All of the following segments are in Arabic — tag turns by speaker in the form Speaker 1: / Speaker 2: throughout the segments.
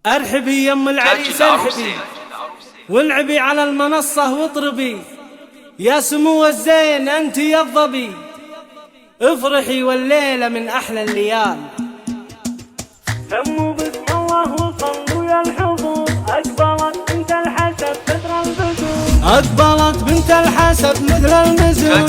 Speaker 1: ارحبي يم العريس ارحبي، والعبي على المنصة واطربي، يا سمو الزين انت يا الظبي، افرحي والليلة من احلى الليال.
Speaker 2: سموا بسم الله وصلوا يا الحضور، اقبلت بنت الحسب مثل البدور،
Speaker 1: اقبلت بنت الحسب مثل المزون،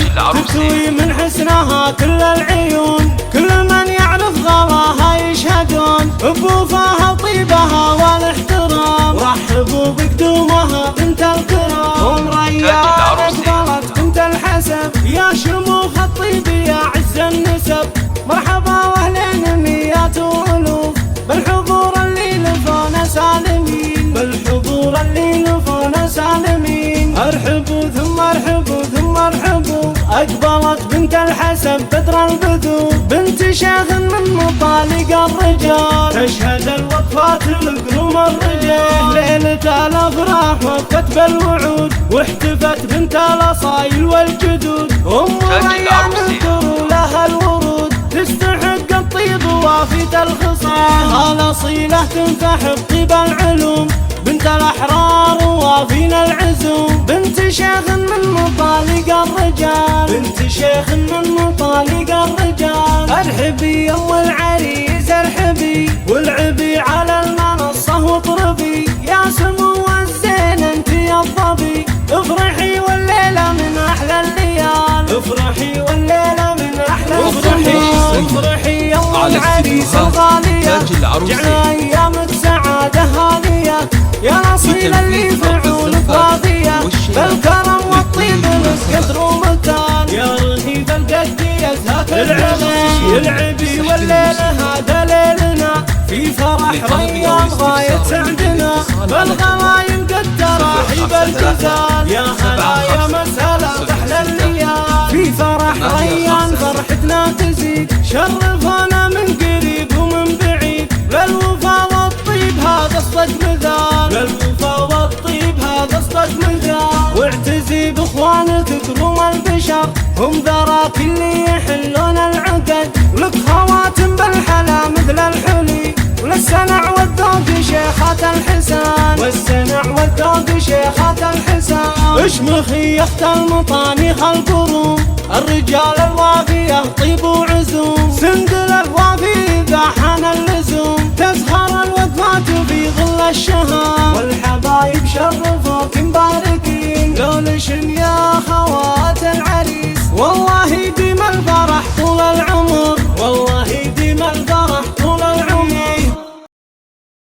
Speaker 1: تكوي من حسنها كل العيون، كل من يعرف غلاها يشهدون، بوفاها وطيبها والاحترام، رحبوا بقدومها بنت الكرام. وريان اقبلت بنت الحسب، يا شموخ الطيب يا عز النسب، مرحبا واهلين مئات والوف، بالحضور اللي لفونا سالمين، بالحضور اللي لفونا سالمين. ارحبوا ثم ارحبوا ثم ارحبوا، اقبلت بنت الحسب بدر البدور، بنت شيخ من مطالق الرجال، تشهد الوقفات لقلوم الرجال، ليلة الافراح وقت بالوعود، واحتفت بنت الاصايل والجدود، ام ريان اذكروا لها الورود، تستحق الطيب وافية الخصال، الاصيلة تنفح بطيب العلوم، بنت الاحرار وافينا العزوم، بنت شيخ من مطالق الرجال، بنت شيخ من مطالق الرجال. ارحبي يا ام العريس ارحبي، والعبي على المنصة واطربي، يا سمو الزين انت يا الظبي، افرحي والليلة من احلى الليال، افرحي والليلة من احلى الليال. افرحي يا ام العريس الغالية، جعلنا ايام السعادة هادية، يا الاصيل اللي فعولك باغية، بالكرم والطيب لك قدر ومكان، يا رهيب القد يزهق العلي، العبي والليلة هذا ليلنا، في فرح ريان غاية سعدنا، بالغلايم قد تراحيب الجزال، يا هلا يا مسهلا بأحلى الليال، في فرح ريان فرحتنا تزيد، شرفنا من قريب ومن بعيد، للوفا والطيب هذا اصدق مثال، للوفا والطيب هذا اصدق مثال. واعتزي باخوانك كروم البشر، هم ذراك اللي يحلون العقد، ولك خواتم بالحلا مثل الحلي، وللسنع والذوق شيخات الحسان، والسنع والذوق شيخات الحسان. اشمخي يا اخت المطانيخ القروم، الرجال الوافية طيب وعزوم، سندل الوافي ذا حان اللزوم، تزهر الوقفات في ظل الشهام، والحبايب شرفوك مباركين، لولشن يا خوات العريس، والله يديم الفرح طول العمر، والله يديم الفرح طول العمر.